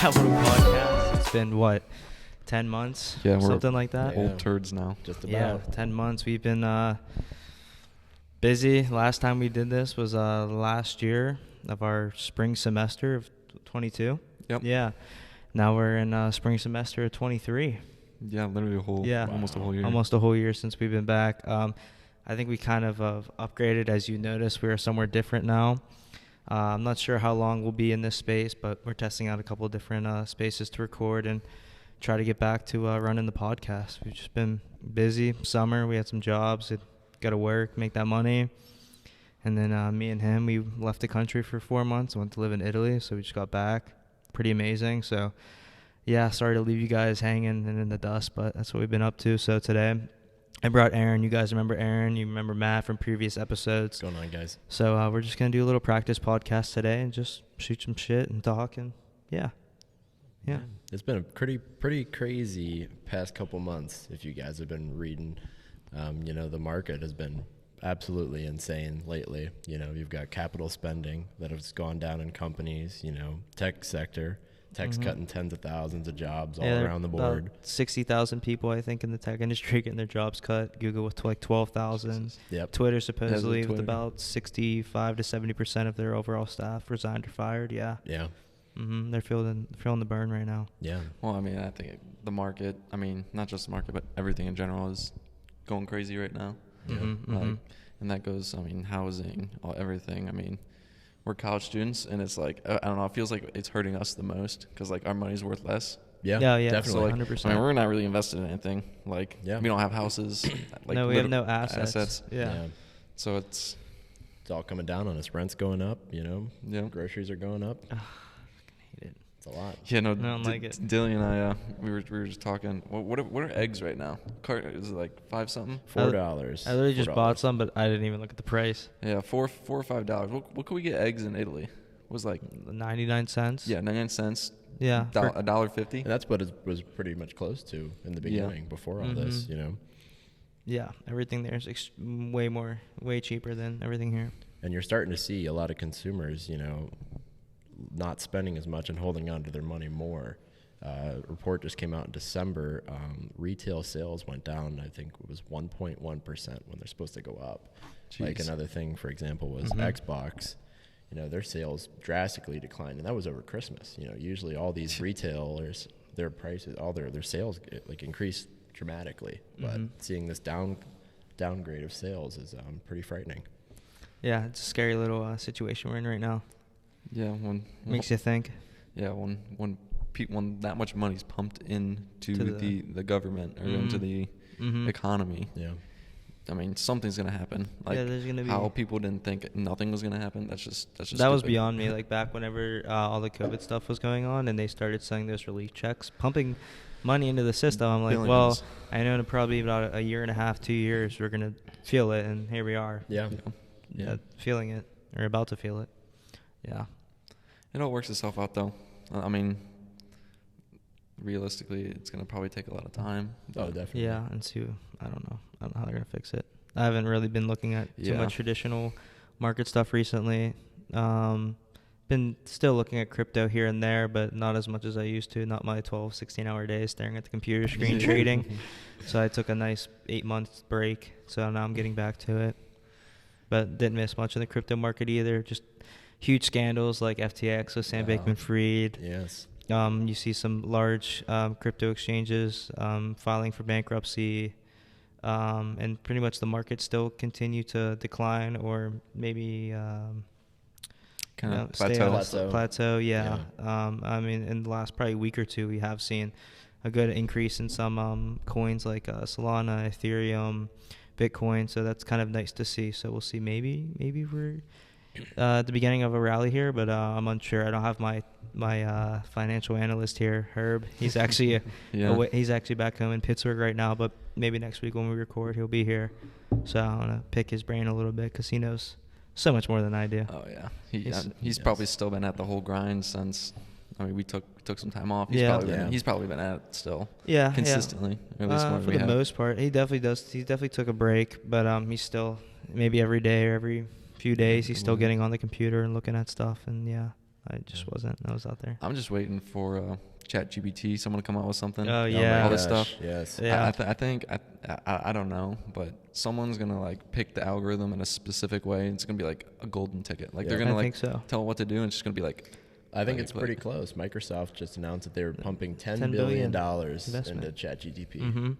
Degen-Capital podcast. It's been, what, 10 months? Yeah, we're something like that? old turds now. Just Yeah, about. 10 months. We've been busy. Last time we did this was last year of our spring semester of 22. Yep. Yeah. Now we're in spring semester of 23. Yeah, literally almost a whole year. Almost a whole year since we've been back. I think we kind of upgraded. As you notice, we are somewhere different now. I'm not sure how long we'll be in this space, but we're testing out a couple of different spaces to record and try to get back to running the podcast. We've just been busy. Summer, we had some jobs. Got to work, make that money. And then me and him, we left the country for 4 months, went to live in Italy, so we just got back. Pretty amazing. So, yeah, sorry to leave you guys hanging and in the dust, but that's what we've been up to. So today, I brought Aaron. You guys remember Aaron. You remember Matt from previous episodes. What's going on, guys? So we're just going to do a little practice podcast today and just shoot some shit and talk and, yeah. It's been a pretty crazy past couple months. If you guys have been reading, the market has been absolutely insane lately. You've got capital spending that has gone down in companies, tech sector. Tech's cutting tens of thousands of jobs all around the board. 60,000 people, I think, in the tech industry getting their jobs cut. Google with like 12,000. Yep. Twitter supposedly with Twitter. about 65 to 70% of their overall staff resigned or fired. Yeah. Yeah. They're feeling the burn right now. Yeah. Well, I think the market, not just the market, but everything in general is going crazy right now. Yeah. And that goes, housing, everything. We're college students, and it's like, I don't know, it feels like it's hurting us the most because, our money's worth less. Yeah. Yeah, Definitely. so 100%. We're not really invested in anything. We don't have houses. No, we have no assets. Yeah. So it's all coming down on us. Rent's going up, Yeah. Groceries are going up. I hate it. It's a lot. Yeah, no, I don't like it. Dilly and I, we were just talking. What are eggs right now? Is it like $5 something? $4. I literally just bought some, but I didn't even look at the price. Yeah, $4 or $5. What could we get eggs in Italy? It was like 99 cents. Yeah, 99 cents. Yeah. $1.50. And that's what it was pretty much close to in the beginning before all this, Yeah, everything there is way cheaper than everything here. And you're starting to see a lot of consumers, not spending as much and holding on to their money more. A report just came out in December. Retail sales went down, I think it was 1.1% when they're supposed to go up. Jeez. Like another thing, for example, was Xbox. Their sales drastically declined, and that was over Christmas. Usually all these retailers, their prices, all their sales increased dramatically. But seeing this downgrade of sales is pretty frightening. Yeah, it's a scary little situation we're in right now. Yeah, Makes you think. Yeah, when that much money's pumped into the government or into the economy. Yeah. Something's gonna happen. There's gonna be how people didn't think nothing was gonna happen. That's just that stupid. was beyond me. Back whenever all the COVID stuff was going on, and they started selling those relief checks, pumping money into the system. I'm like, Billions. well, I know in probably about a year and a half, 2 years, we're gonna feel it, and here we are. Yeah. Feeling it or about to feel it. Yeah. It all works itself out, though. Realistically, it's going to probably take a lot of time. Oh, definitely. Yeah, and see, I don't know how they're going to fix it. I haven't really been looking at too much traditional market stuff recently. Been still looking at crypto here and there, but not as much as I used to. Not my 12, 16-hour days staring at the computer screen trading. So I took a nice 8-month break, so now I'm getting back to it. But didn't miss much in the crypto market either. Just huge scandals like FTX with Sam Bankman-Fried. Yes. You see some large crypto exchanges filing for bankruptcy, and pretty much the market still continue to decline or maybe kind of plateau. Yeah. In the last probably week or two, we have seen a good increase in some coins like Solana, Ethereum, Bitcoin. So that's kind of nice to see. So we'll see. Maybe we're at the beginning of a rally here, but I'm unsure. I don't have my financial analyst here, Herb. He's actually he's actually back home in Pittsburgh right now, but maybe next week when we record, he'll be here. So I want to pick his brain a little bit because he knows so much more than I do. Oh yeah, he's probably still been at the whole grind since. We took some time off. He's probably been at it still. Yeah, consistently. Or at least for the most part, he definitely does. He definitely took a break, but he's still maybe every day or every few days he's still getting on the computer and looking at stuff, and I just wasn't. I was out there. I'm just waiting for ChatGPT, someone to come out with something. Oh yeah, all this stuff. Yes. Yeah. I think I don't know, but someone's gonna like pick the algorithm in a specific way. And it's gonna be like a golden ticket. Like Yeah. they're gonna I like think so. tell it what to do, and it's just gonna be like. I think Like, it's pretty close. Microsoft just announced that they were pumping $10 $10 billion billion into ChatGPT.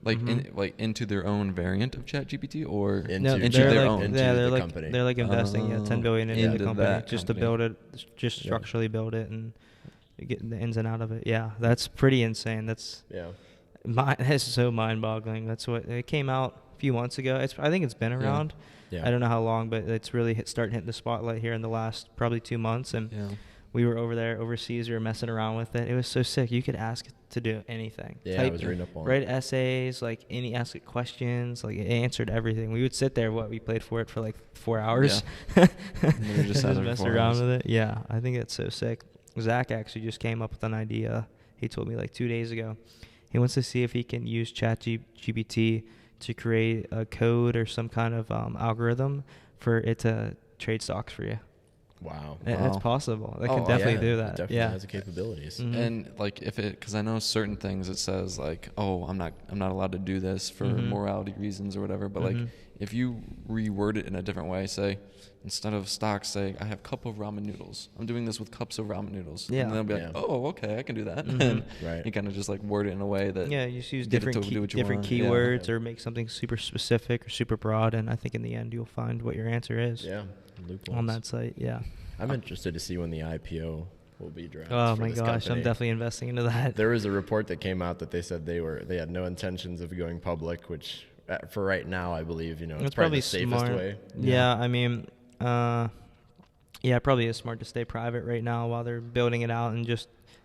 Into their own variant of ChatGPT or Into their own. into they're the like, company. They're like investing $10 billion into the company that just company. to build it, just structurally build it and get the ins and out of it. Yeah, that's pretty insane. That's so mind-boggling. That's what it came out a few months ago. I think it's been around. Yeah. I don't know how long, but it's really starting hitting the spotlight here in the last probably 2 months. And we were over there overseas. We were messing around with it. It was so sick. You could ask it to do anything. Yeah, I was reading up on write essays, like ask it questions. Like it answered everything. We would sit there. We played for it for like 4 hours. Yeah. just mess around with it. Yeah, I think it's so sick. Zach actually just came up with an idea. He told me like 2 days ago. He wants to see if he can use ChatGPT to create a code or some kind of algorithm for it to trade stocks for you. Wow. It's possible. They can definitely do that. It definitely has the capabilities. Mm-hmm. And like because I know certain things it says like, oh, I'm not allowed to do this for morality reasons or whatever. But like if you reword it in a different way, say instead of stocks, say I have cup of ramen noodles. I'm doing this with cups of ramen noodles. Yeah. And they'll be like, oh, okay, I can do that. And Right. you kind of just like word it in a way that you just use get it different to do what you different want. keywords or make something super specific or super broad. And I think in the end you'll find what your answer is. Yeah. Loopholes. On that site. Yeah. I'm interested to see when the IPO will be dropped. Oh for my this gosh, company. I'm definitely investing into that. There was a report that came out that they said they had no intentions of going public, which for right now, I believe, it's probably the safest smart. way. Yeah, I mean, it probably is smart to stay private right now while they're building it out and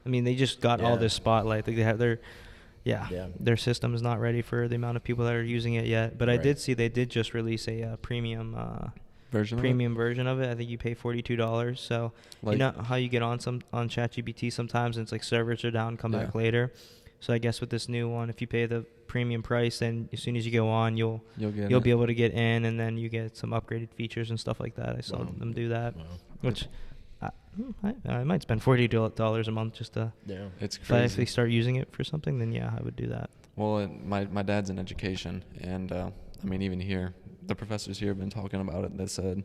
they just got all this spotlight. Like they have their system is not ready for the amount of people that are using it yet. But I did see they did just release a premium version of it. I think you pay $42. So you know how you get on ChatGPT sometimes, and it's like servers are down, come back later. So I guess with this new one, if you pay the premium price, then as soon as you go on, you'll be able to get in, and then you get some upgraded features and stuff like that. I saw them do that, which I might spend $40 a month just to. Yeah, it's crazy. If they start using it for something, then I would do that. Well, my dad's in education, and even here, the professors here have been talking about it. They said,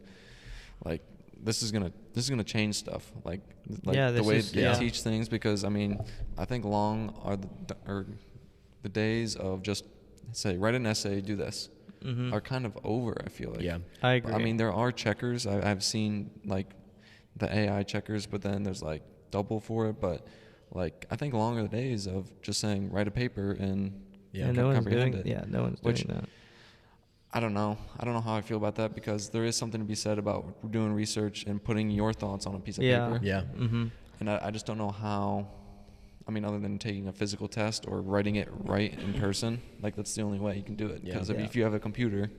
like, this is gonna change stuff, like the way they teach things, because I think long are the days of just say write an essay, do this, are kind of over. I feel like. Yeah, I agree. There are checkers. I've seen like the AI checkers, but then there's like double for it. But like I think long are the days of just saying write a paper and no one's doing it. Yeah, no one's doing that. I don't know how I feel about that, because there is something to be said about doing research and putting your thoughts on a piece of paper. Yeah. Mm-hmm. And I just don't know how. Other than taking a physical test or writing it right in person, like that's the only way you can do it. Because if you have a computer,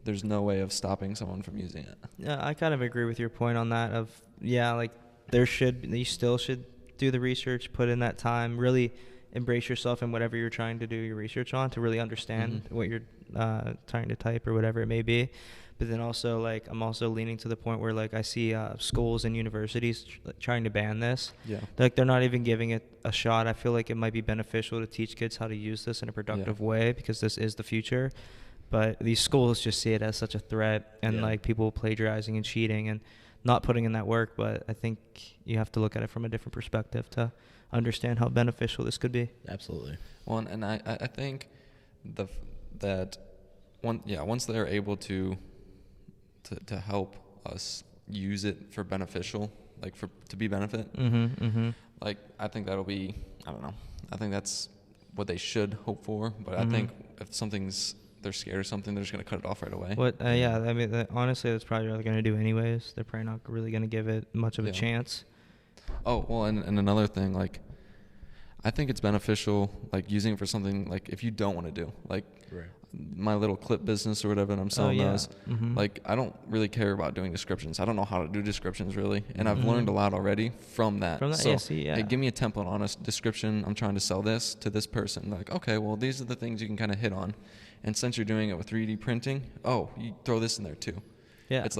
there's no way of stopping someone from using it. Yeah, I kind of agree with your point on that. You still should do the research, put in that time, really embrace yourself in whatever you're trying to do your research on to really understand what you're trying to type or whatever it may be. But then also, I'm also leaning to the point where, I see schools and universities trying to ban this. Yeah. They're not even giving it a shot. I feel like it might be beneficial to teach kids how to use this in a productive way, because this is the future. But these schools just see it as such a threat, and, people plagiarizing and cheating and not putting in that work. But I think you have to look at it from a different perspective to understand how beneficial this could be. Absolutely. Well, and I think once they're able to help us use it for beneficial, to be benefit, I think that'll be, I don't know, I think that's what they should hope for. But I think if they're scared of something, they're just going to cut it off right away. Honestly, that's probably what they're going to do anyways. They're probably not really going to give it much of a chance. Oh, well, and another thing, I think it's beneficial, using it for something, if you don't want to do, my little clip business or whatever, and I'm selling those. I don't really care about doing descriptions. I don't know how to do descriptions, really, and I've learned a lot already from that. Hey, give me a template on a description. I'm trying to sell this to this person. Okay, well, these are the things you can kind of hit on. And since you're doing it with 3D printing, you throw this in there too. Yeah. It's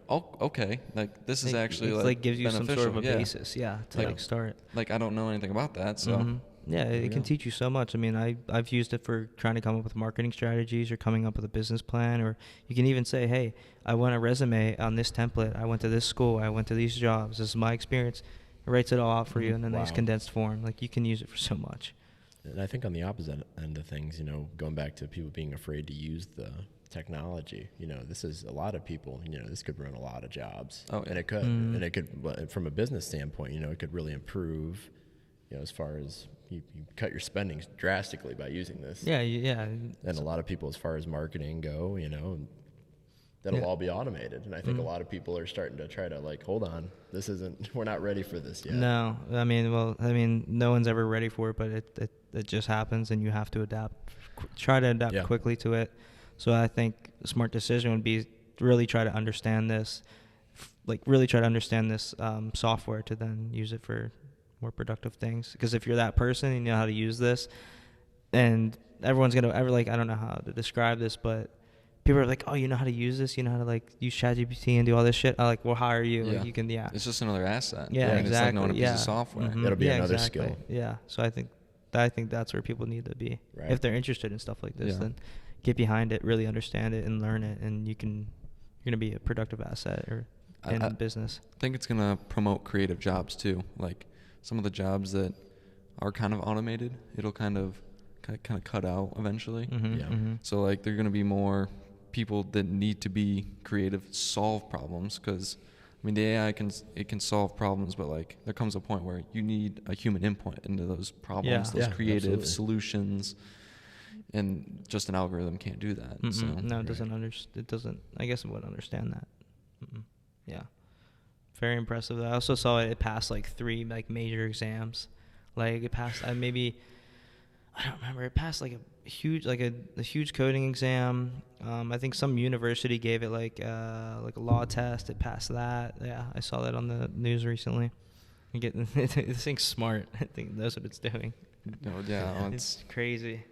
oh, okay, like this is actually it's like, like gives you some sort of a yeah. basis, to like start. Like I don't know anything about that, so. Mm-hmm. Yeah, it can teach you so much. I mean, I've used it for trying to come up with marketing strategies or coming up with a business plan, or you can even say, hey, I want a resume on this template. I went to this school. I went to these jobs. This is my experience. It writes it all out for you in a nice condensed form. Like, you can use it for so much. And I think on the opposite end of things, you know, going back to people being afraid to use the technology, you know, this is a lot of people, you know, this could run a lot of jobs. Oh, yeah. And it could. And it could, from a business standpoint, you know, it could really improve, you know, as far as you cut your spending drastically by using this. Yeah. And a lot of people, as far as marketing go, you know, that'll all be automated. And I think a lot of people are starting to try to like, hold on, we're not ready for this yet. No, I mean, no one's ever ready for it, but it just happens, and you have to try to adapt quickly to it. So I think a smart decision would be to really try to understand this, software to then use it for more productive things. Because if you're that person and you know how to use this, and everyone's going to I don't know how to describe this, but people are like, oh, you know how to use this? You know how to like use ChatGPT and do all this shit? I'm like, we'll hire you. Yeah. Like, you can, It's just another asset. Yeah, exactly. It's like knowing a piece of software. Mm-hmm. It'll be another skill. Yeah. So I think that's where people need to be. Right. If they're interested in stuff like this, then get behind it, really understand it, and learn it, and you're going to be a productive asset in business. I think it's going to promote creative jobs too. Like some of the jobs that are kind of automated, it'll kind of cut out eventually. Mm-hmm. Yeah. Mm-hmm. So like there are going to be more people that need to be creative, solve problems, because I mean the AI can solve problems, but like there comes a point where you need a human input into those problems, those creative solutions, and just an algorithm can't do that. Mm-hmm. So no, it doesn't. I guess it wouldn't understand that. Mm-mm. Yeah, very impressive. I also saw it passed like 3 like major exams. Like it passed I don't remember. It passed like a huge coding exam. I think some university gave it like a law test. It passed that. Yeah, I saw that on the news recently. This thing's smart. I think that's what it's doing. No, yeah, it's crazy.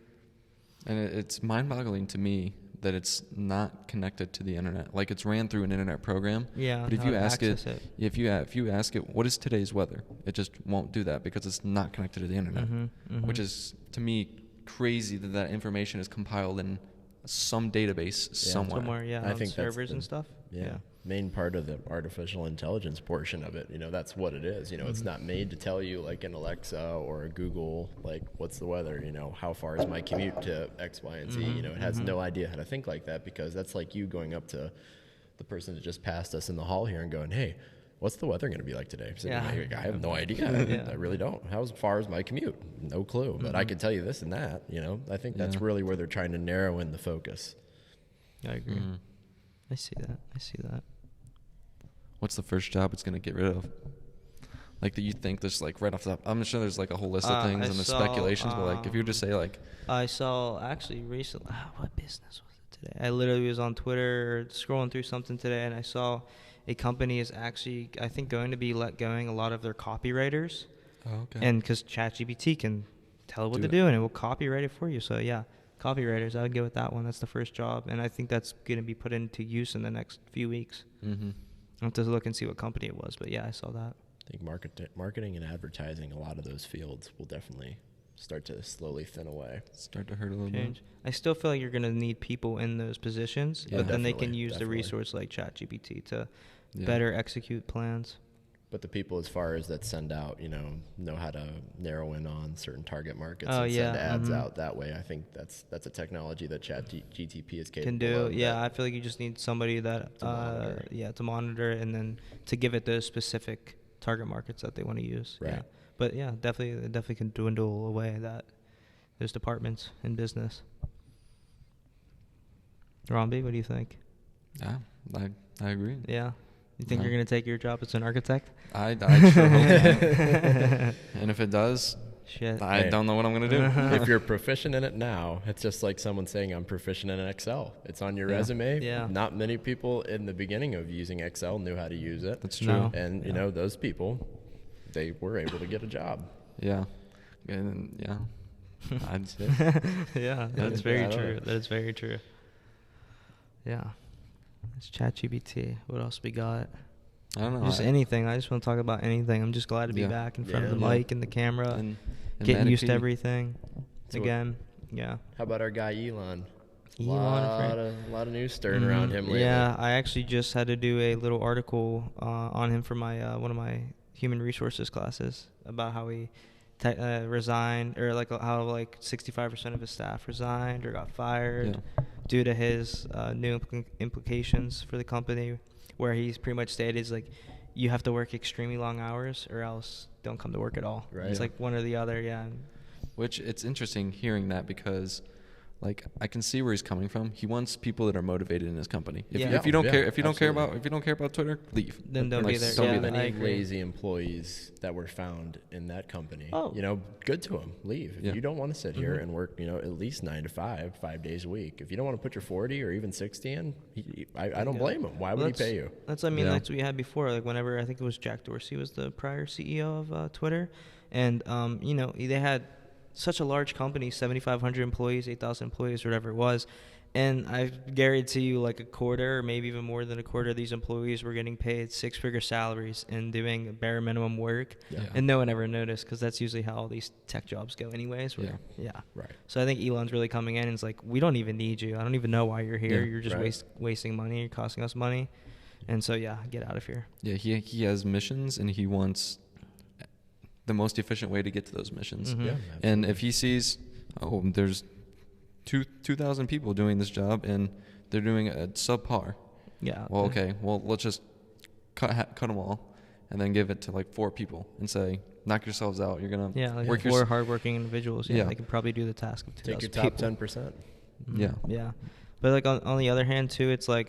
And it's mind-boggling to me that it's not connected to the internet. Like it's ran through an internet program. Yeah. But if you ask it, if you ask it, what is today's weather? It just won't do that because it's not connected to the internet. Mm-hmm, mm-hmm. Which is to me crazy that information is compiled in some database somewhere. I think servers and stuff. Yeah. Main part of the artificial intelligence portion of it, you know, that's what it is. You know, it's not made to tell you like an Alexa or a Google, like what's the weather, you know, how far is my commute to X, Y, and Z. You know, it has no idea how to think like that, because that's like you going up to the person that just passed us in the hall here and going, hey, what's the weather going to be like today? So I have no idea. I really don't. How far is my commute? No clue. But I can tell you this and that. You know, I think that's really where they're trying to narrow in the focus. I agree. Mm-hmm. I see that. What's the first job it's going to get rid of? Like that you think there's like right off the top. I'm sure there's like a whole list of things and the speculations, but like if you were to say like. I saw actually recently, what business was it today? I literally was on Twitter scrolling through something today, and I saw a company is actually, I think, going to be let going a lot of their copywriters. Oh, okay. And because ChatGPT can tell it what to do, and it will copyright it for you. So yeah, copywriters, I would go with that one. That's the first job, and I think that's going to be put into use in the next few weeks. Mm-hmm. I'll have to look and see what company it was, but yeah, I saw that. I think marketing and advertising, a lot of those fields will definitely start to slowly thin away. Start to hurt a little bit. I still feel like you're going to need people in those positions, but then they can use the resource like ChatGPT to better execute plans. But the people, as far as that send out, you know how to narrow in on certain target markets and send ads out that way. I think that's a technology that ChatGPT is capable can do. of. Yeah, I feel like you just need somebody that to monitor and then to give it those specific target markets that they want to use. Right. Yeah. But yeah, definitely can dwindle away those departments in business. Romby, what do you think? Yeah, I agree. Yeah. You think you're going to take your job as an architect? I sure hope not. And if it does, I don't know what I'm going to do. If you're proficient in it now, it's just like someone saying I'm proficient in Excel. It's on your resume. Yeah. Not many people in the beginning of using Excel knew how to use it. That's true. No. And, you know, those people, they were able to get a job. Yeah. And, I'd say. Yeah, that's very true. That is very true. Yeah. It's ChatGPT. What else we got? I don't know. Just anything. I just want to talk about anything. I'm just glad to be back in front of the mic and the camera, and getting used to everything So again. Yeah. How about our guy Elon? A Elon, lot of news stirring around him lately. Yeah, I actually just had to do a little article on him for my one of my human resources classes about how he resigned, or like how like 65% of his staff resigned or got fired due to his new implications for the company, where he's pretty much stated is like, you have to work extremely long hours or else don't come to work at all. Right. It's like one or the other. Yeah. Which it's interesting hearing that, because like I can see where he's coming from. He wants people that are motivated in his company. If you don't care about Twitter, leave. Then don't be there. So many lazy employees that were found in that company. Oh. Good to them. Leave. If you don't want to sit here and work, at least 9 to 5, 5 days a week. If you don't want to put your 40 or even 60 in, I don't blame him. Why would he pay you? That's that's what we had before. Like whenever I think it was Jack Dorsey was the prior CEO of Twitter, and they had such a large company, 7,500 employees, 8,000 employees, whatever it was. And I guarantee you like a quarter or maybe even more than a quarter of these employees were getting paid 6-figure salaries and doing bare minimum work. Yeah. And no one ever noticed, because that's usually how all these tech jobs go anyways. Yeah. Right. So I think Elon's really coming in and it's like, we don't even need you. I don't even know why you're here. You're just wasting money. You're costing us money. And so, get out of here. Yeah, he has missions and he wants the most efficient way to get to those missions. Mm-hmm. Yeah, and if he sees, there's 2,000 people doing this job and they're doing a subpar. Yeah. Well, okay. Well, let's just cut them all and then give it to like 4 people and say, knock yourselves out. You're gonna work 4 hardworking individuals. Yeah, they can probably do the task of 2,000 Take your top 10%. Mm-hmm. Yeah. Yeah. But like on the other hand too, it's like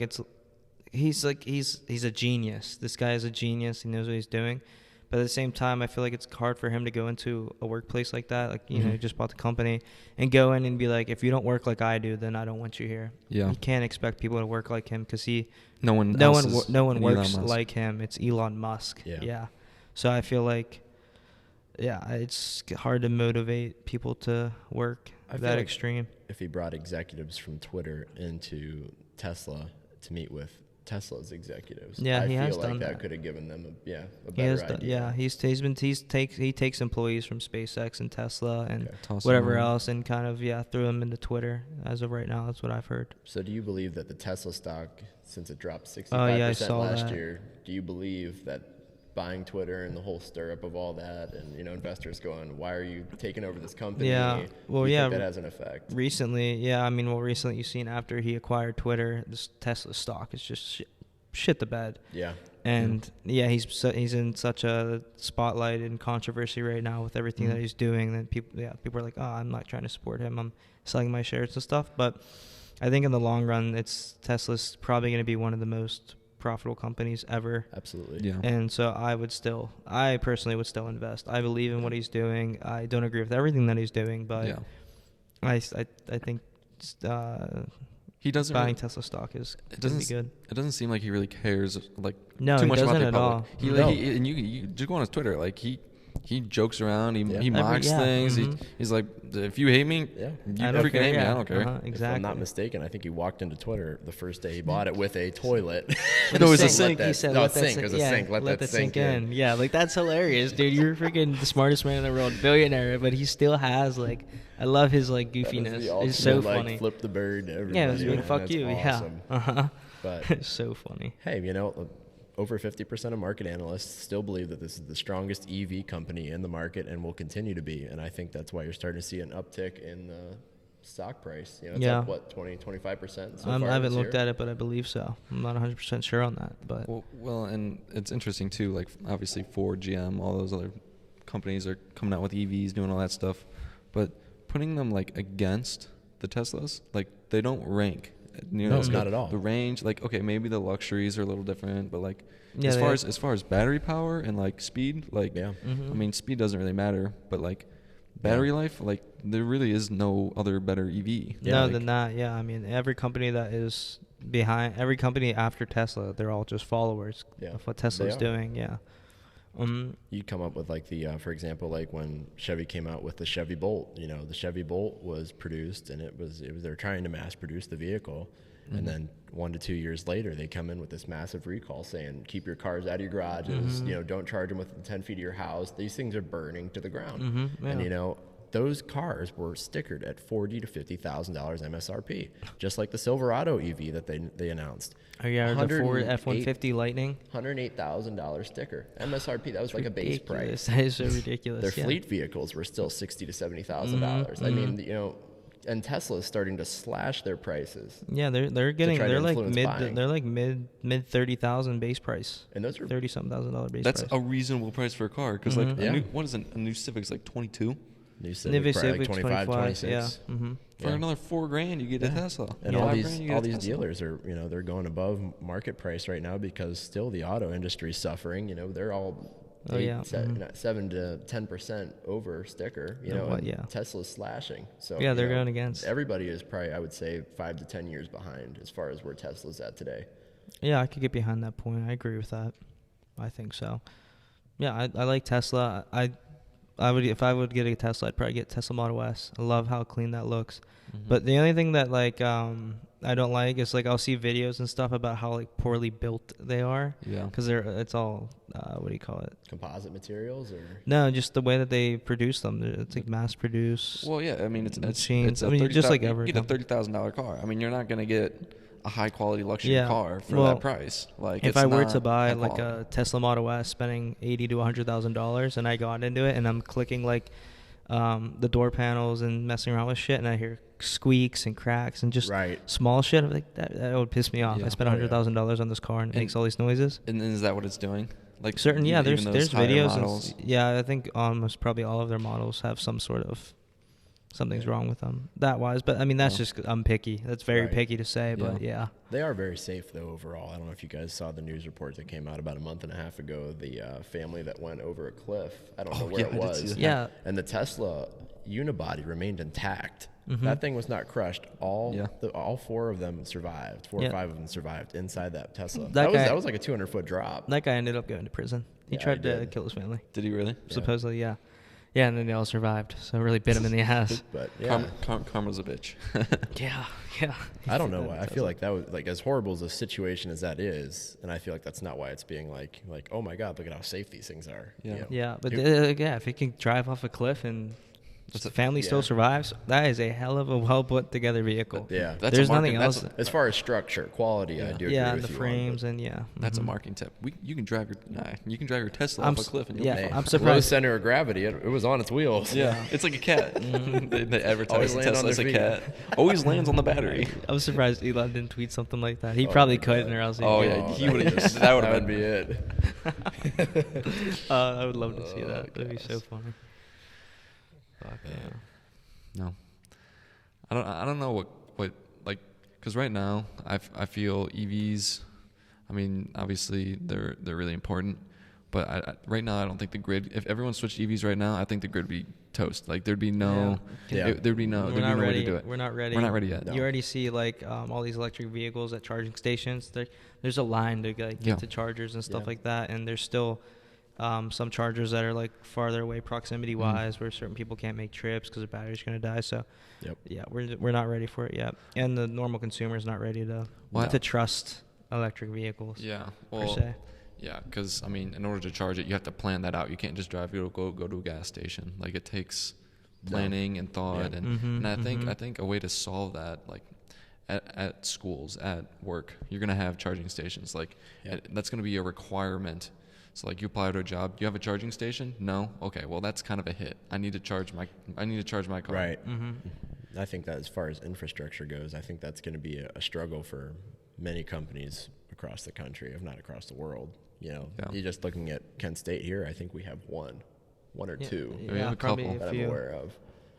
he's a genius. This guy is a genius. He knows what he's doing. But at the same time, I feel like it's hard for him to go into a workplace like that. Like, he just bought the company and go in and be like, if you don't work like I do, then I don't want you here. Yeah. You can't expect people to work like him, because no one works like him. It's Elon Musk. Yeah. So I feel like, it's hard to motivate people to work that extreme. If he brought executives from Twitter into Tesla to meet with Tesla's executives, he has done that. Could have given them a better idea. He takes employees from SpaceX and Tesla and whatever else and kind of threw them into Twitter. As of right now, that's what I've heard. So do you believe that the Tesla stock, since it dropped 65% last year, do you believe that buying Twitter and the whole stir-up of all that, and investors going, why are you taking over this company? Yeah, well, think that has an effect? Recently, recently you've seen after he acquired Twitter, this Tesla stock is just shit the bed. Yeah. And he's in such a spotlight and controversy right now with everything that he's doing that people are like, I'm not trying to support him. I'm selling my shares and stuff. But I think in the long run, Tesla's probably going to be one of the most profitable companies ever. Absolutely. Yeah. And so I personally would still invest. I believe in what he's doing. I don't agree with everything that he's doing, but I think he doesn't buying Tesla stock is going to be good. It doesn't seem like he really cares too much about the public. All. And you just go on his Twitter, like he jokes around, he mocks things. Mm-hmm. He's like, if you hate me, you freaking hate me. I don't care. Exactly. If I'm not mistaken, I think he walked into Twitter the first day he bought it with a toilet. No, it was a sink. He said, "No, sink. It was a sink. Let that sink in." Yeah, like that's hilarious, dude. You're freaking the smartest man in the world, billionaire, but he still has like. I love his like goofiness. It's so funny. Flip the bird. Yeah, it was being fuck you. Awesome. Yeah. But it's so funny. Hey, over 50% of market analysts still believe that this is the strongest EV company in the market and will continue to be. And I think that's why you're starting to see an uptick in the stock price. It's up, what, 20-25% so far I haven't looked at it, but I believe so. I'm not 100% sure on that. But well, and it's interesting too, like obviously Ford, GM, all those other companies are coming out with EVs, doing all that stuff. But putting them like against the Teslas, like they don't rank. No, not at all. The range, like, okay, maybe the luxuries are a little different, but like as far as battery power and like speed, like I mean, speed doesn't really matter, but like battery life, like there really is no other better EV. Than that. Yeah, I mean, every company that is behind, every company after Tesla, they're all just followers of what Tesla's doing. Yeah. You'd come up with like for example, like when Chevy came out with the Chevy Bolt, the Chevy Bolt was produced and it was they're trying to mass produce the vehicle. And then 1 to 2 years later, they come in with this massive recall saying, keep your cars out of your garages, don't charge them within 10 feet of your house. These things are burning to the ground. And, those cars were stickered at $40,000 to $50,000 MSRP, just like the Silverado EV that they announced. Oh yeah, the Ford F-150 Lightning. $108,000 sticker MSRP. That was like a base price. That is so ridiculous. Their fleet vehicles were still $60,000 to $70,000. I mean, and Tesla is starting to slash their prices. Yeah, they're like mid 30,000 base price. And those are $30,000 base price. That's a reasonable price for a car because what is a new Civic's like 22? New Civic, probably like 25, 26. Yeah. For another $4,000, you get a Tesla. And all these dealers are, they're going above market price right now because still the auto industry is suffering. They're all 7 to 10% over sticker. Tesla's slashing. So they're going against. Everybody is probably, I would say, 5 to 10 years behind as far as where Tesla's at today. Yeah, I could get behind that point. I agree with that. I think so. Yeah, I like Tesla. If I would get a Tesla, I'd probably get Tesla Model S. I love how clean that looks. But the only thing that I don't like is I'll see videos and stuff about how poorly built they are. Yeah. Because it's all what do you call it? Composite materials or no, just the way that they produce them. It's mass produced. Well, yeah. I mean, it's machines. just like ever. You get a $30,000 car. I mean, you're not gonna get a high quality luxury car for that price. If I were to buy a Tesla Model S spending $80,000 to $100,000 and I got into it and I'm clicking the door panels and messing around with shit and I hear squeaks and cracks and just small shit, I'm like that would piss me off. I spent $100,000 on this car and it makes all these noises. And is that what it's doing? There's videos. I think almost probably all of their models have some sort of something's wrong with them that wise, but I mean that's just I'm picky. That's very picky to say, but they are very safe though overall. I don't know if you guys saw the news report that came out about a month and a half ago. The family that went over a cliff. I don't know where it was. And the Tesla unibody remained intact. That thing was not crushed. All 4 of them survived. 4 or 5 of them survived inside that Tesla. That was like a 200-foot drop. That guy ended up going to prison. He tried to kill his family. Did he really? Supposedly, yeah. Yeah, and then they all survived, so it really bit him in the ass. But karma's a bitch. yeah. I don't know why. I feel like that was as horrible as a situation as that is, and I feel like that's not why it's being like oh my god, look at how safe these things are. Yeah, but if it can drive off a cliff and the family still survives, that is a hell of a well put together vehicle. There's nothing else. As far as structure, quality, I do agree with you. Yeah, the frames and That's a marketing tip. You can drive your Tesla off a cliff and I'm surprised. Low center of gravity. It was on its wheels. Yeah, it's like a cat. They advertise Tesla as a cat. Always lands on the battery. I was surprised Elon didn't tweet something like that. He probably couldn't, or else. He would have. That would be it. I would love to see that. That'd be so funny. Fuck yeah. No, I don't know what because right now I feel EVs. I mean, obviously they're really important, but right now I don't think the grid. If everyone switched EVs right now, I think the grid would be toast. There'd be no. There'd be no. We're not ready. Way to do it. We're not ready. We're not ready yet. No. You already see all these electric vehicles at charging stations. There's a line to get to chargers and stuff like that, and there's still. Some chargers that are farther away proximity wise where certain people can't make trips because their battery's going to die. So we're not ready for it yet. And the normal consumer is not ready to trust electric vehicles. Yeah. Per se. Yeah. Cause I mean, in order to charge it, you have to plan that out. You can't just drive, go to a gas station. It takes planning and thought. And I think a way to solve that, at schools, at work, you're going to have charging stations. That's going to be a requirement. So you apply to a job. Do you have a charging station? No. Okay. Well, that's kind of a hit. I need to charge my car. Right. I think that as far as infrastructure goes, I think that's going to be a struggle for many companies across the country, if not across the world. You're just looking at Kent State here. I think we have one or two. We have a couple that I'm aware of.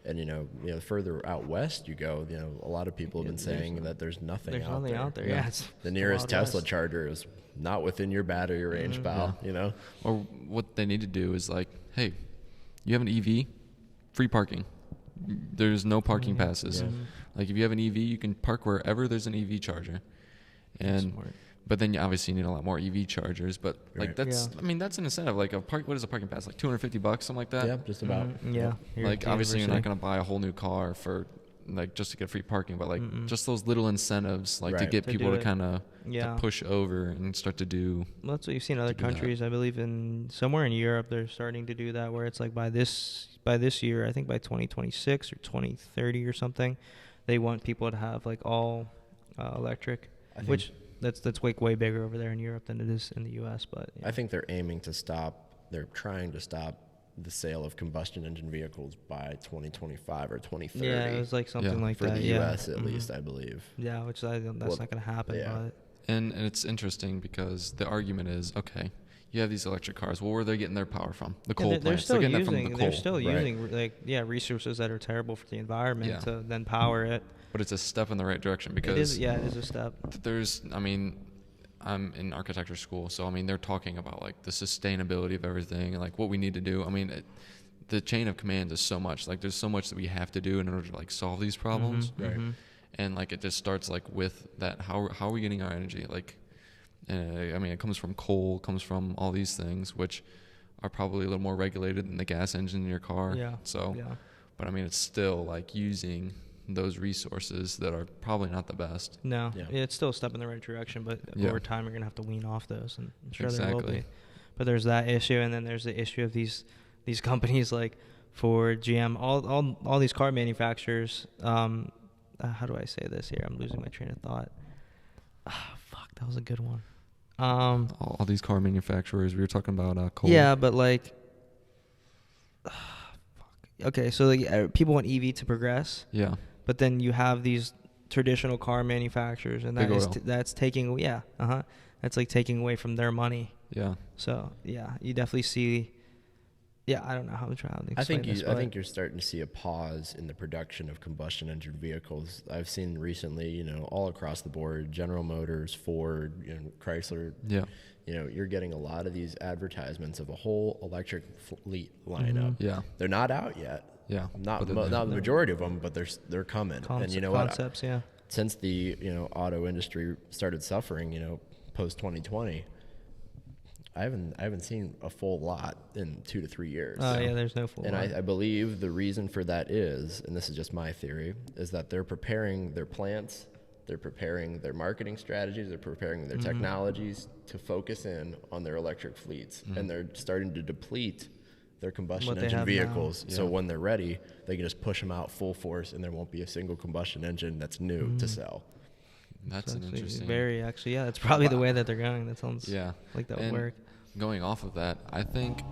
And further out west you go, a lot of people have been saying that there's nothing out there. Yeah, the nearest Tesla charger is not within your battery range, pal. Or what they need to do is hey, you have an EV, free parking. There's no parking passes. If you have an EV, you can park wherever there's an EV charger. And but then you obviously need a lot more EV chargers. But that's I mean that's an incentive. What is a parking pass? $250, something like that. Yeah, just about. Yeah. Obviously you're not going to buy a whole new car for like just to get free parking, but like just those little incentives, like to get To people do to it. kind of Yeah. to push over and start to do. Well, that's what you've seen in other countries. I believe in somewhere in Europe they're starting to do that, where it's like by this year, I think by 2026 or 2030 or something, they want people to have like all electric, which that's way bigger over there in Europe than it is in the U.S. But yeah. I think they're trying to stop the sale of combustion engine vehicles by 2025 or 2030. Yeah, it was like something like for that. the yeah. U.S. at least, I believe. Yeah, which that's not going to happen. Yeah. But And it's interesting because the argument is, okay, you have these electric cars. Well, where are they getting their power from? The coal plants. They're getting it from the coal. They're still using resources that are terrible for the environment to then power it. But it's a step in the right direction because it is a step. I'm in architecture school, so they're talking about like the sustainability of everything and like what we need to do. The chain of command is so much. Like there's so much that we have to do in order to like solve these problems. Right. And like it just starts like with that. How are we getting our energy? Like, it comes from coal, comes from all these things, which are probably a little more regulated than the gas engine in your car. Yeah. So, yeah. But it's still like using those resources that are probably not the best. No, it's still a step in the right direction, but over time you're gonna have to wean off those, and I'm sure there will be. But there's that issue, and then there's the issue of these companies like Ford, GM, all these car manufacturers. How do I say this here? I'm losing my train of thought. Fuck, that was a good one. All these car manufacturers, we were talking about coal. Yeah, but like, fuck. Okay, so like, people want EV to progress. Yeah. But then you have these traditional car manufacturers, and that's taking that's like taking away from their money. Yeah. So you definitely see. Yeah, I don't know how to try to explain this. I think you're starting to see a pause in the production of combustion engine vehicles. I've seen recently, all across the board, General Motors, Ford, Chrysler. Yeah. You're getting a lot of these advertisements of a whole electric fleet lineup. Yeah. They're not out yet. Yeah. Not the majority of them, but they're coming. And you know concepts, what? Since the auto industry started suffering, post 2020. I haven't seen a full lot in 2 to 3 years. There's no full lot. And I believe the reason for that is, and this is just my theory, is that they're preparing their plants, they're preparing their marketing strategies, they're preparing their technologies to focus in on their electric fleets, and they're starting to deplete their combustion engine vehicles. So when they're ready, they can just push them out full force, and there won't be a single combustion engine that's new to sell. That's an interesting. That's probably the way that they're going. That sounds like that would work. Going off of that, I think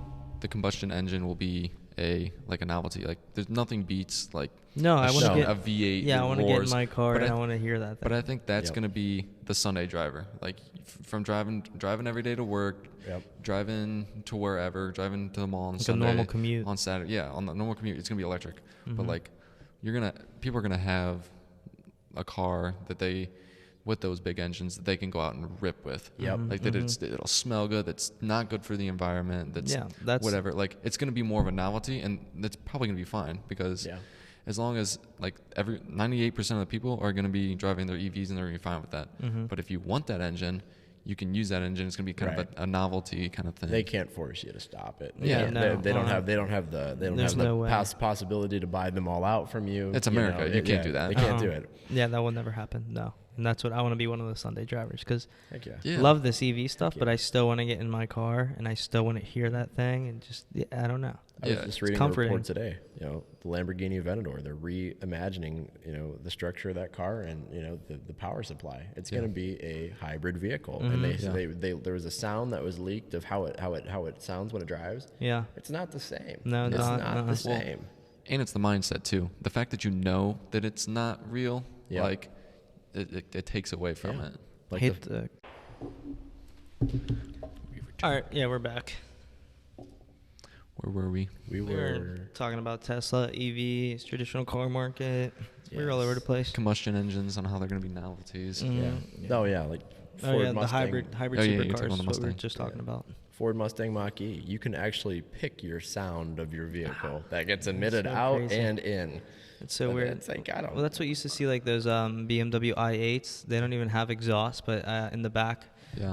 the combustion engine will be a novelty. Like there's nothing beats like I want to get a V8. Yeah, I want to get in my car and I want to hear that thing. But I think that's going to be the Sunday driver. Like from driving every day to work, driving to wherever, driving to the mall on Sunday. A normal commute. On Saturday, on the normal commute, it's going to be electric. But like people are going to have a car that with those big engines that they can go out and rip with. Like that it'll smell good, that's not good for the environment, that's whatever. Like it's going to be more of a novelty, and that's probably going to be fine because as long as like 98% of the people are going to be driving their EVs and they're going to be fine with that. But if you want that engine, you can use that engine. It's going to be kind of a novelty kind of thing. They can't force you to stop it. They don't have the possibility to buy them all out from you. It's America. You can't do that. They can't do it. Yeah, that will never happen. No. And that's what I want to be, one of the Sunday drivers, because love this EV stuff, but I still want to get in my car and I still want to hear that thing and just I don't know. I was just reading a report today. The Lamborghini Aventador, they're reimagining the structure of that car and the power supply. It's going to be a hybrid vehicle, and there was a sound that was leaked of how it sounds when it drives. Yeah, it's not the same. No, it's not the same. Well, and it's the mindset too. The fact that you know that it's not real, like. It takes away from it. Like all right, we're back. Where were we? We were talking about Tesla, EVs, traditional car market. Yes. We were all over the place. Combustion engines and how they're going to be novelties. Like Ford Mustang. The hybrid supercars is what we were just talking about. Ford Mustang Mach-E. You can actually pick your sound of your vehicle that gets emitted out and in. It's so weird. It's like, well, that's what you used to see, like those BMW i8s. They don't even have exhaust, but in the back,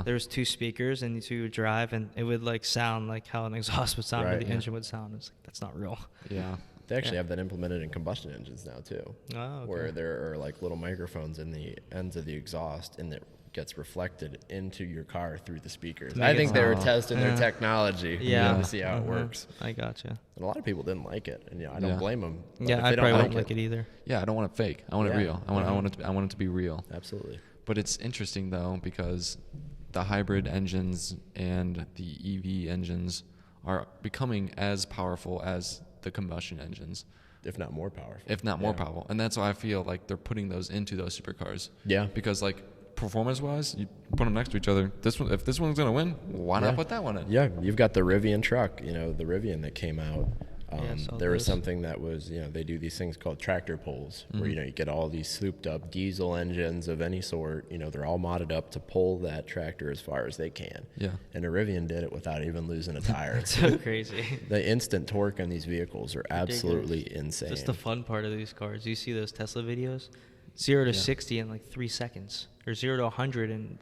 there's 2 speakers, and you would drive, and it would like sound like how an exhaust would sound or the engine would sound. It's like, that's not real. Yeah. They actually have that implemented in combustion engines now too. Oh, okay. Where there are like little microphones in the ends of the exhaust, and that gets reflected into your car through the speakers. I think they were testing their technology to see how it works. I gotcha. And a lot of people didn't like it, and I don't blame them. Yeah, I probably wouldn't like it either. Yeah, I don't want it fake. I want it real. I want it to be real. Absolutely. But it's interesting though, because the hybrid engines and the EV engines are becoming as powerful as the combustion engines, if not more powerful. And that's why I feel like they're putting those into those supercars. Yeah. Because like performance wise, you put them next to each other. If this one's gonna win, why not put that one in? Yeah, you've got the Rivian truck. The Rivian that came out. There was something that was, they do these things called tractor pulls, where you get all these souped up diesel engines of any sort. They're all modded up to pull that tractor as far as they can. Yeah. And a Rivian did it without even losing a tire. It's so crazy. The instant torque on these vehicles are absolutely insane. That's the fun part of these cars. You see those Tesla videos? 0 to 60 in like 3 seconds, or 0 to 100 in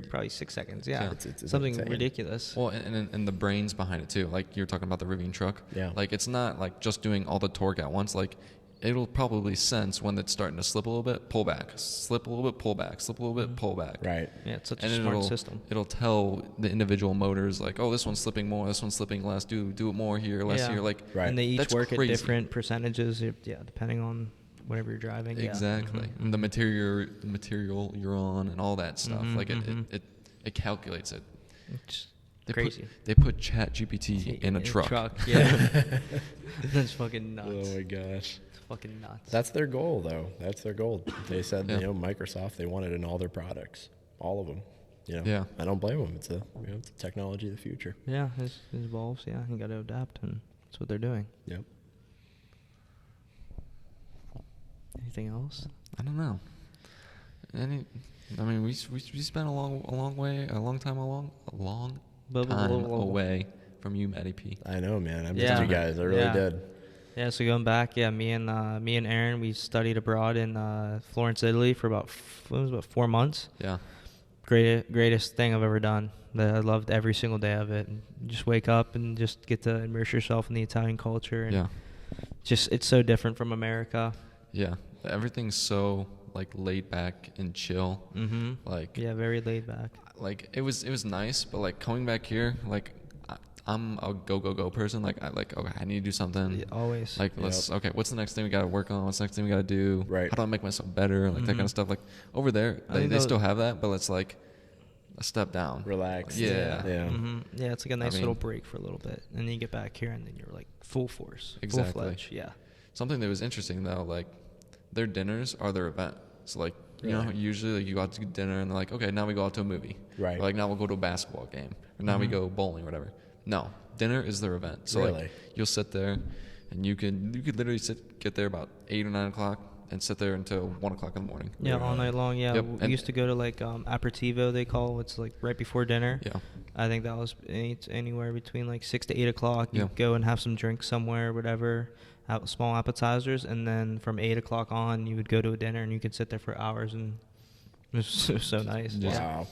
probably 6 seconds. Yeah, it's something insane. Ridiculous. Well, and the brains behind it too. Like you're talking about the Rivian truck. Yeah. Like it's not like just doing all the torque at once. Like it'll probably sense when it's starting to slip a little bit, pull back, slip a little bit, pull back, slip a little bit, pull back. Right. Yeah, it's such a smart system. It'll tell the individual motors like, oh, this one's slipping more, this one's slipping less. Do it more here, less here. Like, right. And they each work at different percentages. Yeah, depending on whatever you're driving. Exactly. And the material you're on and all that stuff. Like it calculates it. It's crazy. They put ChatGPT in a truck. Yeah. That's fucking nuts. Oh my gosh. It's fucking nuts. That's their goal though. That's their goal. They said, Microsoft, they want it in all their products. All of them. Yeah. I don't blame them. It's a technology of the future. Yeah, it evolves. Yeah, you got to adapt, and that's what they're doing. Yep. Anything else? I don't know. We spent a long time away from you, Matty P. I know, man. I missed you guys. I really did. Yeah, so going back, me and Aaron, we studied abroad in Florence, Italy for about 4 months. Yeah. Greatest thing I've ever done. I loved every single day of it. And just wake up and just get to immerse yourself in the Italian culture. And it's so different from America. Yeah, everything's so like laid back and chill. Mm-hmm. Like very laid back. Like it was nice, but like coming back here, like I'm a go person. Like I need to do something. Yeah, always. Like what's the next thing we gotta work on? What's the next thing we gotta do? Right. How do I make myself better? Like that kind of stuff. Like over there, they still have that, but it's like a step down. Relax. Yeah. Mm-hmm. Yeah, it's like a nice little break for a little bit, and then you get back here, and then you're like full force. Exactly. Full-fledged. Yeah. Something that was interesting though, like their dinners are their event. So like usually like, you go out to dinner and they're like, okay, now we go out to a movie. Right. Or like now we'll go to a basketball game. Or now we go bowling or whatever. No, dinner is their event. So like you'll sit there and you could literally get there about 8 or 9 o'clock and sit there until 1 o'clock in the morning. Yeah, all night long. Yeah, Yep. We used to go to like aperitivo, they call it's like right before dinner. Yeah. I think that was anywhere between like 6 to 8 o'clock. You go and have some drinks somewhere, whatever. Have small appetizers, and then from 8 o'clock on, you would go to a dinner, and you could sit there for hours, and it was so nice. Wow.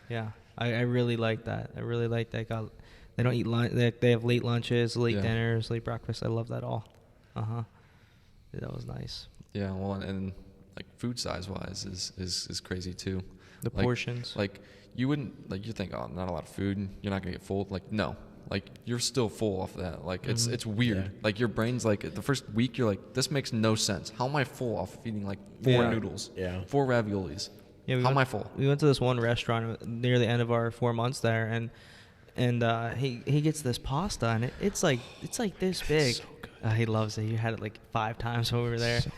Yeah, I really like that. I really like that. They don't eat lunch. They have late lunches, late dinners, late breakfast. I love that all. Yeah, that was nice. Yeah, well, and like food size wise is crazy too. The portions. Like you wouldn't you think, oh, not a lot of food. You're not gonna get full. Like no. Like you're still full off of that. Like it's weird. Yeah. Like your brain's like the first week you're like, this makes no sense. How am I full off of eating like 4 noodles? Yeah. 4 raviolis. Yeah. How am I full? We went to this one restaurant near the end of our 4 months there, and he gets this pasta, and it's like this big. So good. He loves it. He had it like 5 times over there, so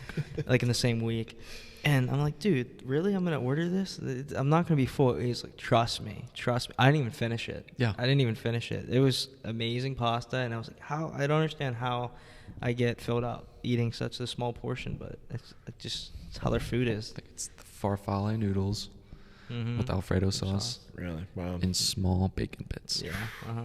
like in the same week. And I'm like, dude, really? I'm going to order this? I'm not going to be full. He's like, trust me. I didn't even finish it. Yeah. I didn't even finish it. It was amazing pasta. And I was like, I don't understand how I get filled up eating such a small portion, but it's how their food is. It's the farfalle noodles with Alfredo sauce. Really? Wow. In small bacon bits. Yeah.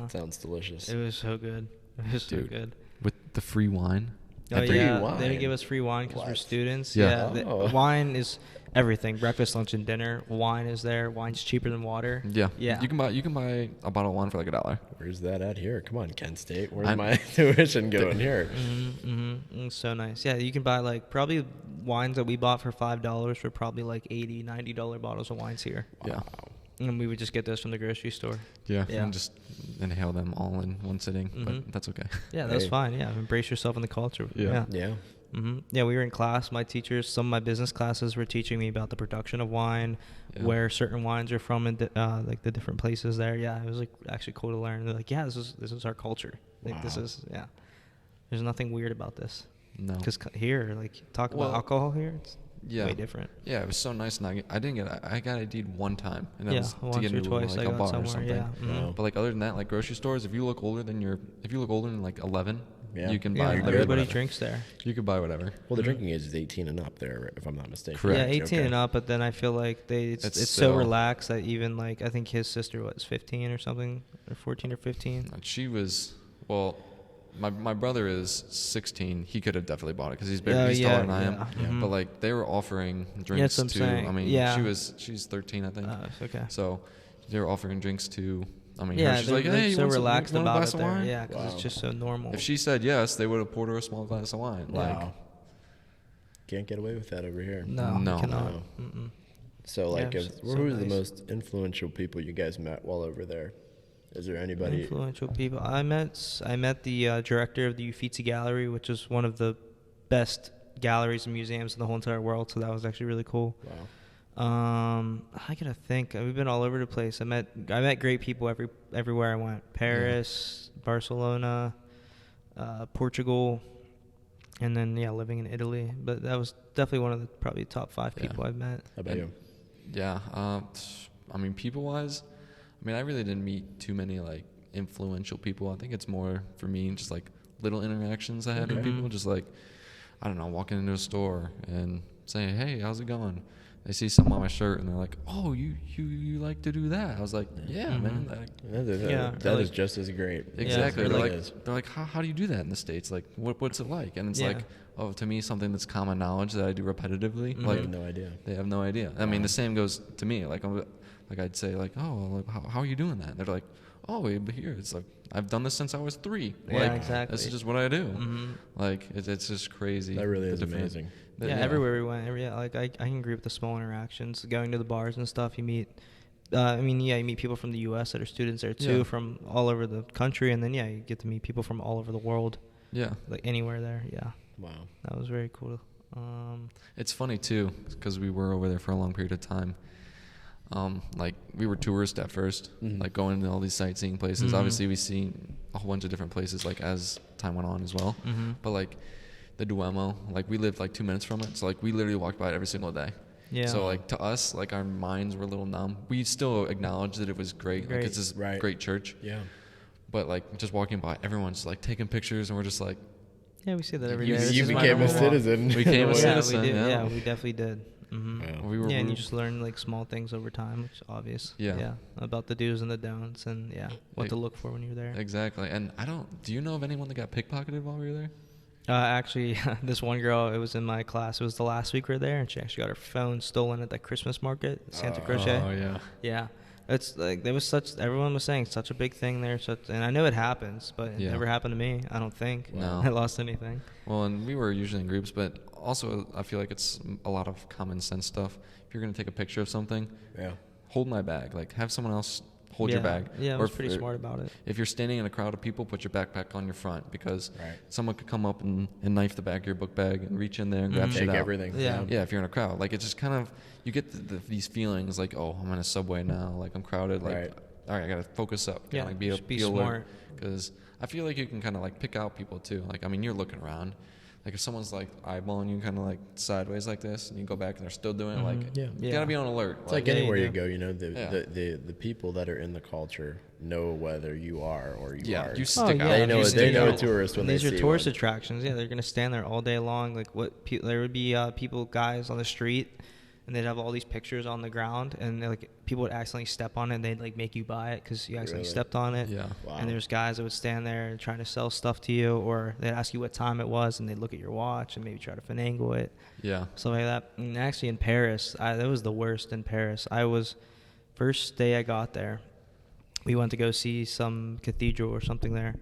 Sounds delicious. It was so good. It was so good. With the free wine. Oh, yeah. They didn't give us free wine because we're students. Yeah. Wine is everything. Breakfast, lunch, and dinner. Wine is there. Wine's cheaper than water. Yeah. You can buy a bottle of wine for like $1. Where's that at here? Come on, Kent State. Where's my tuition going here? It's so nice. Yeah, you can buy like probably wines that we bought for $5 for probably like $80-$90 bottles of wines here. Yeah. And we would just get those from the grocery store. Yeah. And just inhale them all in one sitting, but that's okay. Yeah, that's fine. Yeah, embrace yourself in the culture. Yeah. Yeah, we were in class. My teachers, some of my business classes were teaching me about the production of wine, where certain wines are from, and like the different places there. Yeah, it was like actually cool to learn. They're like, yeah, this is our culture. Like this is There's nothing weird about this. No. Because here, like talk about alcohol here, it's way different. Yeah, it was so nice. And I got ID'd one time, and that was once to get or into twice like a bar or something. Yeah. Mm-hmm. But like other than that, like grocery stores, if you look older than like 11, you can buy. Everybody drinks there. You could buy whatever. Well, the drinking age is 18 and up there, if I'm not mistaken. Correct. Yeah, 18 and up. But then I feel like it's so relaxed that even like I think his sister was 15 or something, or 14 or 15. She was My brother is 16. He could have definitely bought it because he's bigger. He's taller than I am. Mm-hmm. But like they were offering drinks to. Saying. I mean, she's 13, I think. Okay. So they were offering drinks to. I mean, yeah, she's like, hey, you so want relaxed want about a glass it of there. wine? Yeah, because it's just so normal. If she said yes, they would have poured her a small glass of wine. Wow. Like, can't get away with that over here. No. Cannot. So like, who are the most influential people you guys met while over there? Is there anybody influential people? I met the director of the Uffizi Gallery, which is one of the best galleries and museums in the whole entire world. So that was actually really cool. Wow. I gotta think. We've been all over the place. I met great people everywhere I went. Paris, Barcelona, Portugal, and then living in Italy. But that was definitely one of the probably top 5 people I've met. How about you? Yeah. I mean, people-wise, I really didn't meet too many like influential people. I think it's more for me just like little interactions I had with people. Just like, I don't know, walking into a store and saying, hey, how's it going? They see something on my shirt and they're like, oh, you like to do that? I was like, yeah, man. That is just as great. Exactly. They're like, how do you do that in the States? Like, what's it like? And it's like, oh, to me, something that's common knowledge that I do repetitively. Like, they have no idea. They have no idea. I mean, the same goes to me. Like I'd say, like, oh, like, how are you doing that? And they're like, oh, here. It's like, I've done this since I was 3. Like, exactly. This is just what I do. Like, it's just crazy. That really is amazing. Everywhere we went, like I can agree with the small interactions. Going to the bars and stuff, you meet. You meet people from the U.S. that are students there too, from all over the country, and then you get to meet people from all over the world. Yeah, like anywhere there. Yeah. Wow. That was very cool. It's funny too, because we were over there for a long period of time. Like we were tourists at first, like going to all these sightseeing places. Obviously, we seen a whole bunch of different places, like as time went on as well. But like the Duomo, like we lived like 2 minutes from it, so like we literally walked by it every single day. Yeah. So like to us, like our minds were a little numb. We still acknowledged that it was great. Like it's this great church. Yeah. But like just walking by, everyone's like taking pictures, and we're just like. Yeah, we see that every day. You became a citizen. We became a citizen. We did. Yeah, we definitely did. Yeah. And you just learn like small things over time, which is obvious. Yeah. About the do's and the don'ts, and what to look for when you're there. Exactly. And do you know of anyone that got pickpocketed while we were there? Actually, this one girl, it was in my class. It was the last week we were there, and she actually got her phone stolen at that Christmas market, Santa Crochet. Oh yeah. Yeah. It's like everyone was saying such a big thing there, and I know it happens, but it never happened to me. I don't think. No. I lost anything. Well, and we were usually in groups, but also I feel like it's a lot of common sense stuff. If you're gonna take a picture of something, hold my bag. Like have someone else hold your bag. Yeah, I was pretty smart about it. If you're standing in a crowd of people, put your backpack on your front, because someone could come up and knife the back of your book bag and reach in there and grab shit out. Everything. Yeah, if you're in a crowd, like it's just kind of you get these feelings like, oh, I'm in a subway now, like I'm crowded, like all right, I gotta focus up, like be smart, because I feel like you can kind of like pick out people too. Like I mean, you're looking around. Like if someone's like eyeballing you kind of like sideways like this, and you go back and they're still doing it, like you gotta be on alert. It's like anywhere you go, the people that are in the culture know whether you are or you are. You stick out. They know a tourist when they see These are tourist attractions. Yeah, they're gonna stand there all day long. Like there would be guys on the street, and they'd have all these pictures on the ground, and like people would accidentally step on it, and they'd like make you buy it because you accidentally stepped on it. Yeah. Wow. And there's guys that would stand there and trying to sell stuff to you, or they'd ask you what time it was, and they'd look at your watch and maybe try to finagle it. Yeah. Stuff like that. And actually in Paris, that was the worst in Paris. First day I got there, we went to go see some cathedral or something there,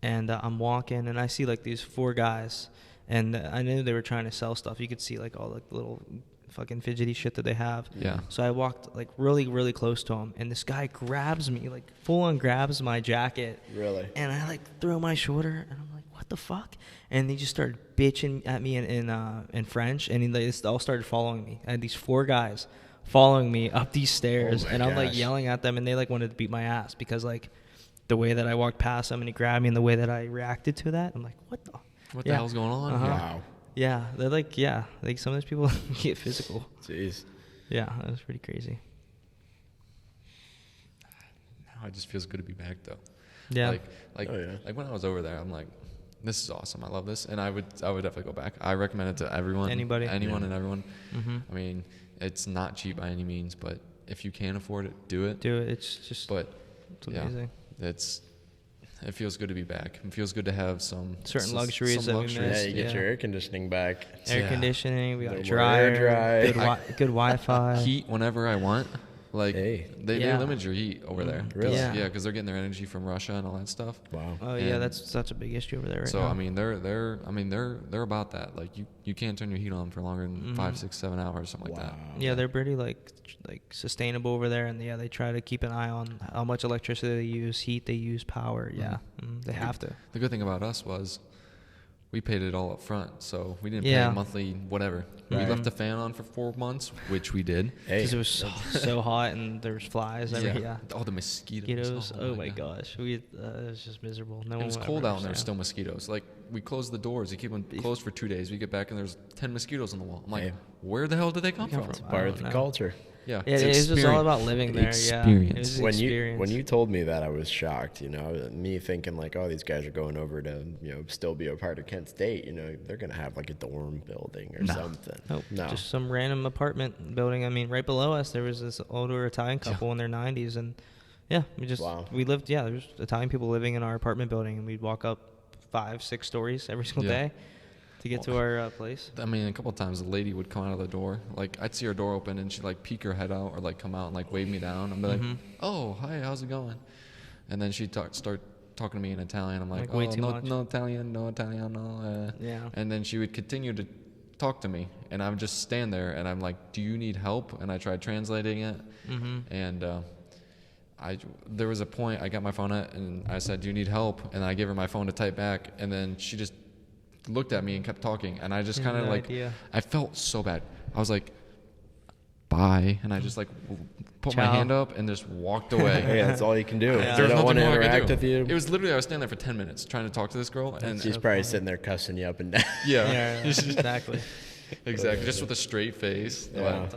and I'm walking, and I see like these 4 guys. and I knew they were trying to sell stuff. You could see like all the little fucking fidgety shit that they have. Yeah. So I walked like really, really close to him, and this guy grabs me, like full on grabs my jacket. Really? And I like throw my shoulder, and I'm like, what the fuck? And they just started bitching at me in French, and they all started following me. I had these 4 guys following me up these stairs, and I'm like yelling at them, and they like wanted to beat my ass because like the way that I walked past them and he grabbed me and the way that I reacted to that, I'm like, what the hell's going on? Wow. Yeah, they're like, like some of those people get physical. Jeez. Yeah, that was pretty crazy. Now it just feels good to be back though. Yeah. Like when I was over there, I'm like, this is awesome. I love this, and I would definitely go back. I recommend it to everyone, and everyone. Mm-hmm. I mean, it's not cheap by any means, but if you can afford it, do it. It's just. But it's amazing. It feels good to be back. It feels good to have some certain luxuries that we missed. Yeah, you get your air conditioning back. Air conditioning, we got a dryer, good Wi-Fi. Heat whenever I want. Like they limit your heat over there. Really? Yeah, because they're getting their energy from Russia and all that stuff. Wow. Oh yeah, that's such a big issue over there right now. So I mean, they're about that. Like you can't turn your heat on for longer than 5, 6, 7 hours, something like that. Yeah, they're pretty like sustainable over there, and they try to keep an eye on how much electricity they use, heat they use, power. Yeah, they have to. The good thing about us was we paid it all up front, so we didn't pay monthly whatever. Right. We left the fan on for 4 months, which we did. Because it was so hot and there was flies. All the mosquitoes. Oh my gosh, it was just miserable. It was cold out and there were still mosquitoes. Like we closed the doors, we keep them closed for 2 days. We get back and there's 10 mosquitoes on the wall. I'm like, where the hell did they come from? It's part of the culture. Yeah, it was just all about living there. Experience. Yeah, it was when you told me that, I was shocked. Me thinking like, oh, these guys are going over to still be a part of Kent State. They're gonna have like a dorm building or something. Nope. No, just some random apartment building. I mean, right below us there was this older Italian couple in their 90s, and we lived. Yeah, there's Italian people living in our apartment building, and we'd walk up 5, 6 stories every single day to get to our place. I mean, a couple of times a lady would come out of the door. Like, I'd see her door open, and she'd, like, peek her head out or, like, come out and, like, wave me down. I'd be like, oh, hi, how's it going? And then she'd start talking to me in Italian. I'm like, way too much. No Italiano. Yeah. And then she would continue to talk to me, and I would just stand there, and I'm like, do you need help? And I tried translating it. And there was a point I got my phone out, and I said, do you need help? And I gave her my phone to type back, and then she just looked at me and kept talking, and I just kind of I felt so bad. I was like, bye, and I just like put my hand up and just walked away. Hey, that's all you can do. There They was don't want nothing to more I interact could with do. you. It was literally, I was standing there for 10 minutes trying to talk to this girl, and She's probably sitting there cussing you up and down. Exactly. Just with a straight face. Yeah.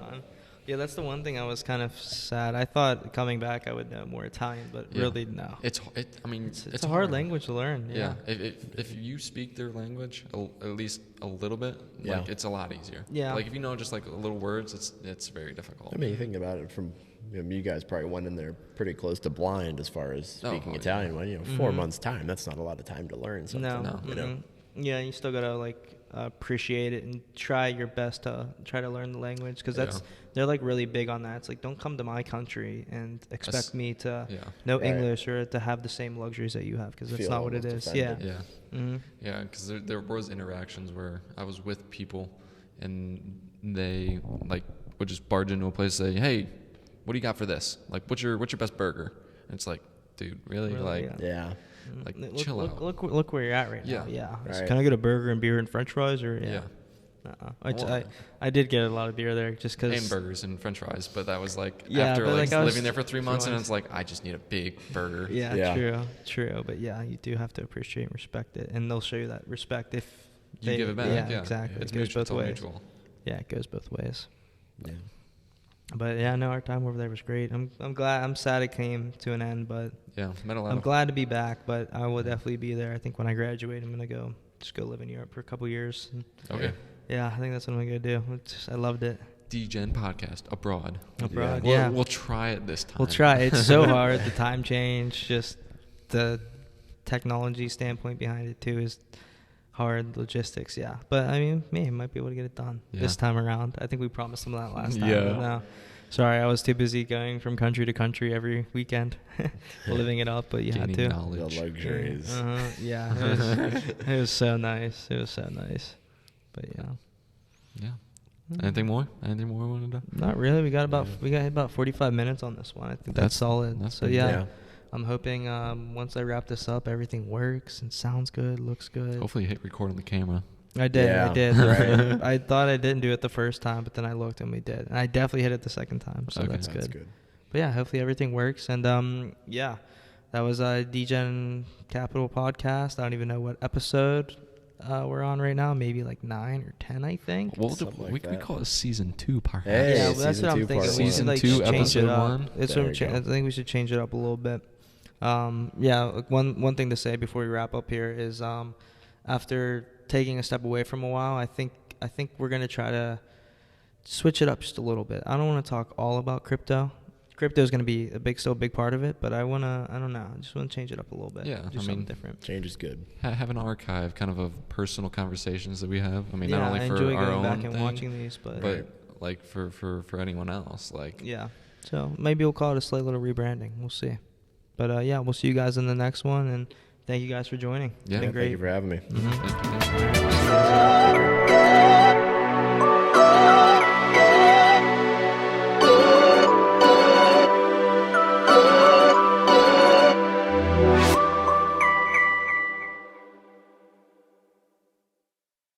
Yeah, that's the one thing I was kind of sad. I thought coming back I would know more Italian, but really no. It's a hard language to learn. Yeah. If you speak their language at least a little bit, like it's a lot easier. Yeah. Like if you know just like little words, it's very difficult. I mean, you think about it from you guys probably went in there pretty close to blind as far as speaking Italian. When 4 months time, that's not a lot of time to learn something. No. Yeah, you still gotta like appreciate it and try your best to try to learn the language, because they're like really big on that. It's like, don't come to my country and expect me to know English or to have the same luxuries that you have, because that's not what it is. Offended. Yeah, because there was interactions where I was with people and they like would just barge into a place and say, hey, what do you got for this? Like, what's your best burger? And it's like, dude, really? Like, like chill out. Look where you're at right now. Right. So can I get a burger and beer and French fries, or I did get a lot of beer there just because. And burgers and French fries, but that was like after like living there for 3 months, and it's like I just need a big burger. True. But you do have to appreciate and respect it, and they'll show you that respect if you give it back. Yeah, exactly. It's it goes both ways. Mutual. Yeah, it goes both ways. Yeah. But our time over there was great. I'm glad. I'm sad it came to an end, but met a lot. I'm glad to be back. But I will definitely be there. I think when I graduate, I'm gonna go live in Europe for a couple years. Okay. Yeah, I think that's what I'm gonna do. I loved it. Degen podcast abroad. We'll try it this time. We'll try. It's so hard. The time change, just the technology standpoint behind it too is hard. Logistics, but I mean, might be able to get it done this time around. I think we promised them that last time. No. Sorry, I was too busy going from country to country every weekend, living it up. But you had to. The luxuries. Yeah, it was so nice. It was so nice. But yeah. Yeah. Anything more? Anything more we wanted to? Not really. We got about 45 minutes on this one. I think that's solid. That's so yeah. I'm hoping once I wrap this up, everything works and sounds good, looks good. Hopefully you hit record on the camera. I did. Yeah. I did. Right. I thought I didn't do it the first time, but then I looked and we did. And I definitely hit it the second time, so that's good. But yeah, hopefully everything works. And yeah, that was a Degen Capital podcast. I don't even know what episode we're on right now. Maybe like 9 or 10, I think. Well, we call it season 2, perhaps. Hey, yeah, well, that's what I'm thinking. Season we should, 2, episode 1. I think we should change it up a little bit. Yeah, one thing to say before we wrap up here is after taking a step away from a while, I think we're gonna try to switch it up just a little bit. I don't want to talk all about crypto. Crypto is gonna be still a big part of it, but I don't know. I just want to change it up a little bit. Yeah, do something different. Change is good. Have an archive kind of personal conversations that we have. I mean, not only I for enjoy our going own back and thing, watching these, but like for anyone else, like. Yeah. So maybe we'll call it a slight little rebranding. We'll see. But yeah, we'll see you guys in the next one, and thank you guys for joining. Yeah, it's been great. Thank you for having me. Thank you.